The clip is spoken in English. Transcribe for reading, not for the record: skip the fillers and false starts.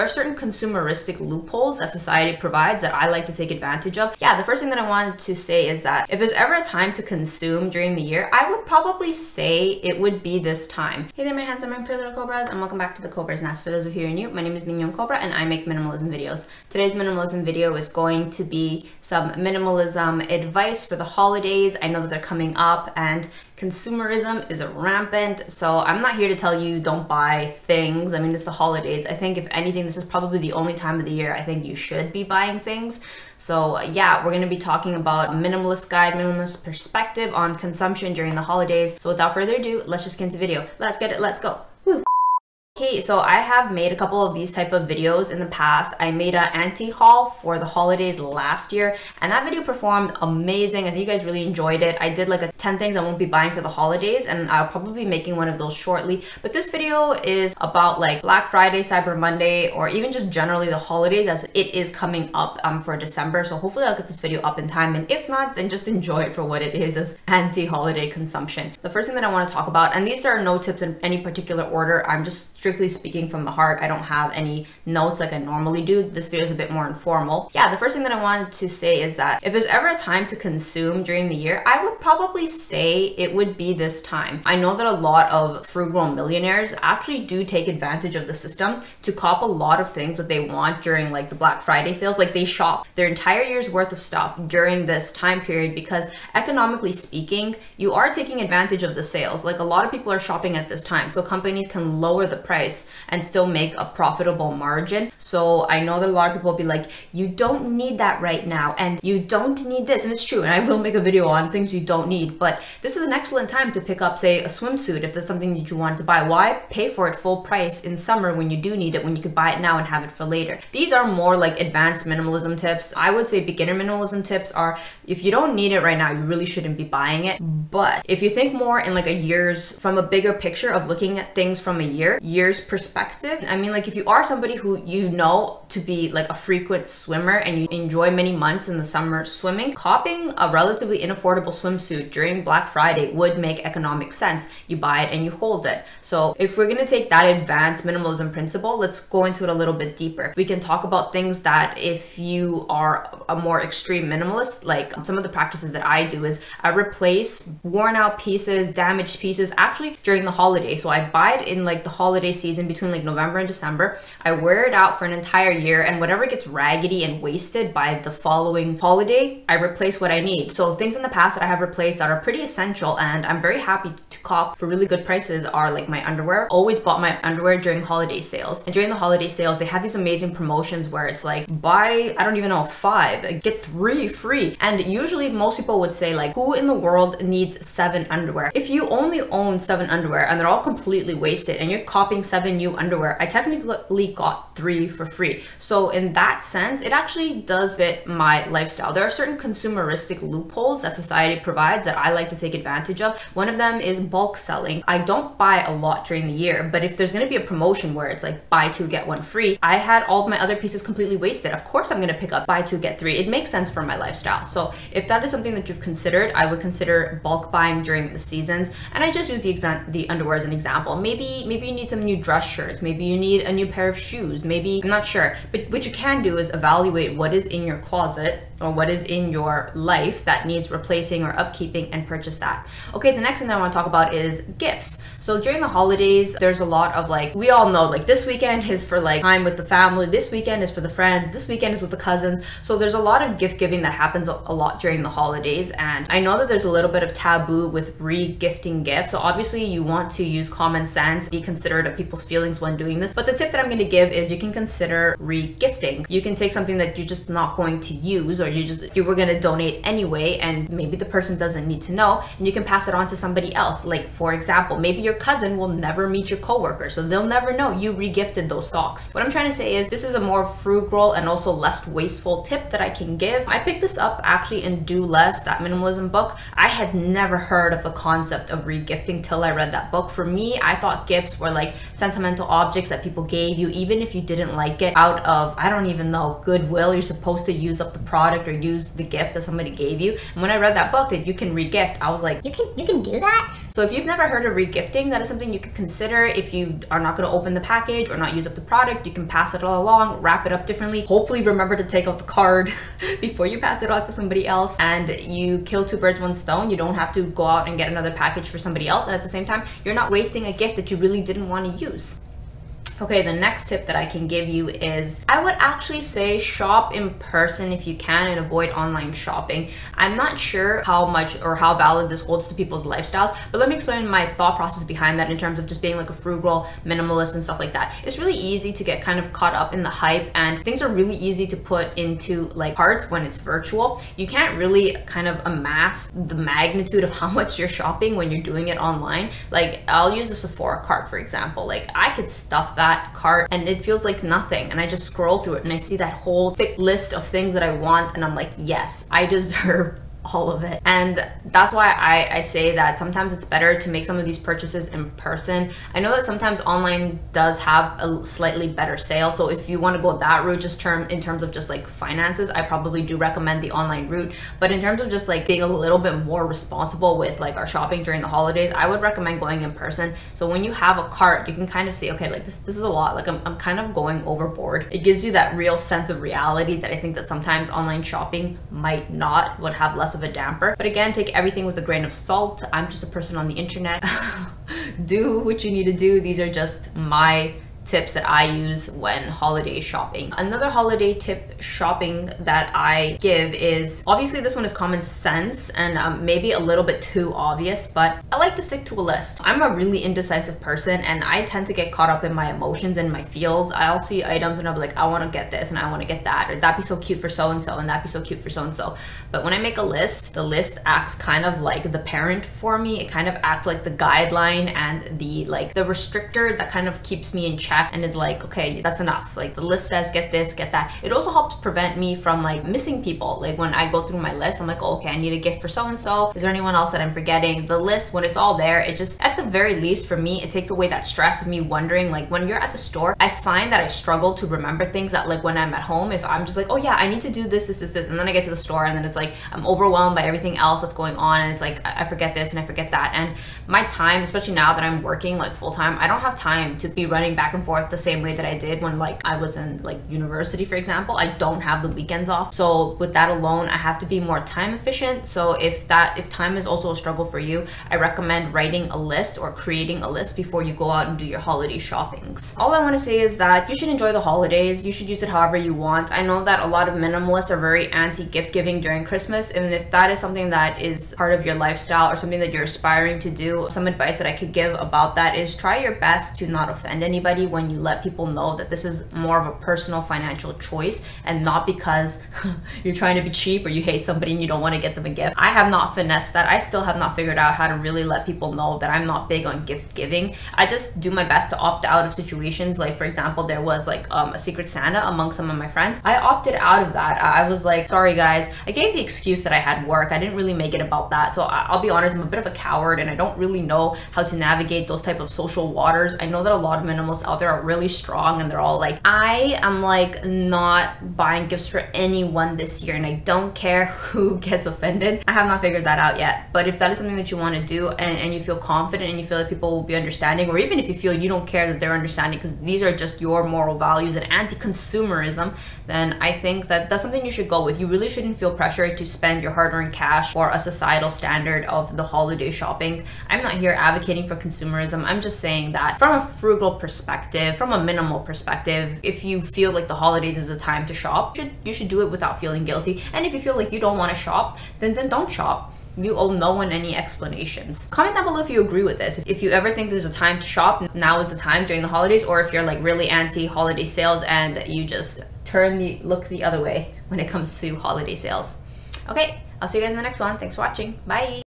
are certain consumeristic loopholes that society provides that I like to take advantage of. Yeah, the first thing that I wanted to say is that if there's ever a time to consume during the year, I would probably say it would be this time. Hey there, my handsome and pretty little Cobras, and welcome back to the Cobras Nest. For those of you who are new, my name is Mignon Cobra and I make minimalism videos. Today's minimalism video is going to be some minimalism advice for the holidays. I know that they're coming up and consumerism is rampant, so I'm not here to tell you don't buy things. I mean, it's the holidays. I think if anything, this is probably the only time of the year I think you should be buying things. So yeah, we're going to be talking about a minimalist guide, minimalist perspective on consumption during the holidays. So without further ado, let's just get into the video. Let's get it, let's go. Woo. Okay, so I have made a couple of these type of videos in the past. I made an anti-haul for the holidays last year, and that video performed amazing. I think you guys really enjoyed it. I did like a 10 things I won't be buying for the holidays, and I'll probably be making one of those shortly. But this video is about like Black Friday, Cyber Monday, or even just generally the holidays, as it is coming up for December. So hopefully I'll get this video up in time, and if not, then just enjoy it for what it is, as anti-holiday consumption. The first thing that I want to talk about, and these are no tips in any particular order, I'm just strictly speaking from the heart. I don't have any notes like I normally do. This video is a bit more informal. Yeah, the first thing that I wanted to say is that if there's ever a time to consume during the year, I would probably say it would be this time. I know that a lot of frugal millionaires actually do take advantage of the system to cop a lot of things that they want during like the Black Friday sales. Like they shop their entire year's worth of stuff during this time period because economically speaking, you are taking advantage of the sales. Like a lot of people are shopping at this time, so companies can lower the price and still make a profitable margin. So I know that a lot of people will be like, you don't need that right now, and you don't need this, and it's true, and I will make a video on things you don't need, but this is an excellent time to pick up, say, a swimsuit if that's something that you wanted to buy. Why pay for it full price in summer when you do need it, when you could buy it now and have it for later? These are more like advanced minimalism tips. I would say beginner minimalism tips are, if you don't need it right now, you really shouldn't be buying it. But if you think more in like a year's, from a bigger picture of looking at things from a year's perspective, I mean, like if you are somebody who you know to be like a frequent swimmer and you enjoy many months in the summer swimming, copying a relatively unaffordable swimsuit during Black Friday would make economic sense. You buy it and you hold it. So if we're going to take that advanced minimalism principle, let's go into it a little bit deeper. We can talk about things that if you are a more extreme minimalist, like some of the practices that I do is I replace worn out pieces, damaged pieces actually during the holiday. So I buy it in like the holiday season between like November and December. I wear it out for an entire year, and whatever gets raggedy and wasted by the following holiday, I replace what I need. So things in the past that I have replaced that are pretty essential and I'm very happy to cop for really good prices are like my underwear. Always bought my underwear during holiday sales, and during the holiday sales they have these amazing promotions where it's like buy, I don't even know, 5 get 3 free, and usually most people would say like, who in the world needs 7 underwear? If you only own 7 underwear and they're all completely wasted and you're copying 7 new underwear, I technically got 3 for free. So in that sense, it actually does fit my lifestyle. There are certain consumeristic loopholes that society provides that I like to take advantage of. One of them is bulk selling. I don't buy a lot during the year, but if there's going to be a promotion where it's like buy 2 get 1 free, I had all of my other pieces completely wasted. Of course I'm going to pick up buy 2 get 3. It makes sense for my lifestyle. So if that is something that you've considered, I would consider bulk buying during the seasons. And I just use the underwear as an example. Maybe you need some new dress shirts. Maybe you need a new pair of shoes. Maybe, I'm not sure. But what you can do is evaluate what is in your closet or what is in your life that needs replacing or upkeeping and purchase that. Okay, the next thing that I want to talk about is gifts. So during the holidays, there's a lot of like, we all know like this weekend is for like time with the family, this weekend is for the friends, this weekend is with the cousins. So there's a lot of gift giving that happens a lot during the holidays, and I know that there's a little bit of taboo with re-gifting gifts. So obviously you want to use common sense, be considerate of people's feelings when doing this. But the tip that I'm going to give is you can consider re-gifting. You can take something that you're just not going to use, or you were going to donate anyway, and maybe the person doesn't need to know, and you can pass it on to somebody else. Like for example, maybe your cousin will never meet your coworker, so they'll never know you re-gifted those socks. What I'm trying to say is this is a more frugal and also less wasteful tip that I can give. I picked this up actually in Do Less, that minimalism book. I had never heard of the concept of re-gifting till I read that book. For me, I thought gifts were like sentimental objects that people gave you even if you didn't like it out out of, I don't even know, goodwill. You're supposed to use up the product or use the gift that somebody gave you. And when I read that book that you can re-gift, I was like, you can do that? So if you've never heard of re-gifting, that is something you could consider. If you are not going to open the package or not use up the product, you can pass it all along, wrap it up differently. Hopefully remember to take out the card before you pass it on to somebody else, and you kill two birds, one stone. You don't have to go out and get another package for somebody else, and at the same time, you're not wasting a gift that you really didn't want to use. Okay, the next tip that I can give you is, I would actually say shop in person if you can and avoid online shopping. I'm not sure how much or how valid this holds to people's lifestyles, but let me explain my thought process behind that in terms of just being like a frugal minimalist and stuff like that. It's really easy to get kind of caught up in the hype, and things are really easy to put into like carts when it's virtual. You can't really kind of amass the magnitude of how much you're shopping when you're doing it online. Like, I'll use the Sephora cart, for example. Like, I could stuff that cart and it feels like nothing, and I just scroll through it and I see that whole thick list of things that I want, and I'm like, yes, I deserve all of it. And that's why I say that sometimes it's better to make some of these purchases in person. I know that sometimes online does have a slightly better sale, so if you want to go that route, just in terms of just like finances, I probably do recommend the online route. But in terms of just like being a little bit more responsible with like our shopping during the holidays, I would recommend going in person. So when you have a cart, you can kind of see, okay, like this is a lot, like I'm kind of going overboard. It gives you that real sense of reality that I think that sometimes online shopping would have less of a damper. But again, take everything with a grain of salt. I'm just a person on the internet. Do what you need to do. These are just my tips that I use when holiday shopping. Another holiday tip shopping that I give is, obviously this one is common sense and maybe a little bit too obvious, but I like to stick to a list. I'm a really indecisive person and I tend to get caught up in my emotions and my feels. I'll see items and I'll be like, I want to get this and I want to get that, or that'd be so cute for so-and-so and that'd be so cute for so-and-so. But when I make a list, the list acts kind of like the parent for me. It kind of acts like the guideline and the restrictor that kind of keeps me in check and is like, okay, that's enough. Like, the list says get this, get that. It also helps prevent me from like missing people. Like, when I go through my list, I'm like, oh, okay, I need a gift for so-and-so. Is there anyone else that I'm forgetting? The list, when it's all there, it just, at the very least for me, it takes away that stress of me wondering. Like, when you're at the store, I find that I struggle to remember things that, like, when I'm at home, if I'm just like, oh yeah, I need to do this, and then I get to the store and then it's like, I'm overwhelmed by everything else that's going on, and it's like, I forget this and I forget that. And my time, especially now that I'm working like full time, I don't have time to be running back and forth the same way that I did when like I was in like university, for example. I don't have the weekends off. So with that alone, I have to be more time efficient. So if time is also a struggle for you, I recommend writing a list or creating a list before you go out and do your holiday shoppings. All I want to say is that you should enjoy the holidays. You should use it however you want. I know that a lot of minimalists are very anti-gift giving during Christmas, and if that is something that is part of your lifestyle or something that you're aspiring to do, some advice that I could give about that is try your best to not offend anybody when you let people know that this is more of a personal financial choice and not because you're trying to be cheap or you hate somebody and you don't want to get them a gift. I have not finessed that. I still have not figured out how to really let people know that I'm not big on gift giving. I just do my best to opt out of situations. Like, for example, there was like a Secret Santa among some of my friends. I opted out of that. I was like, sorry guys. I gave the excuse that I had work. I didn't really make it about that. So I'll be honest, I'm a bit of a coward and I don't really know how to navigate those type of social waters. I know that a lot of minimalists out there are really strong and they're all like, I am like not buying gifts for anyone this year and I don't care who gets offended. I have not figured that out yet. But if that is something that you want to do and you feel confident and you feel like people will be understanding, or even if you feel you don't care that they're understanding because these are just your moral values and anti-consumerism, then I think that that's something you should go with. You really shouldn't feel pressured to spend your hard-earned cash for a societal standard of the holiday shopping. I'm not here advocating for consumerism. I'm just saying that from a frugal perspective, from a minimal perspective, if you feel like the holidays is a time to shop, you should do it without feeling guilty. And if you feel like you don't want to shop, then don't shop. You owe no one any explanations. Comment down below if you agree with this. If you ever think there's a time to shop, now is the time during the holidays, or if you're like really anti-holiday sales and you just look the other way when it comes to holiday sales. Okay, I'll see you guys in the next one. Thanks for watching. Bye.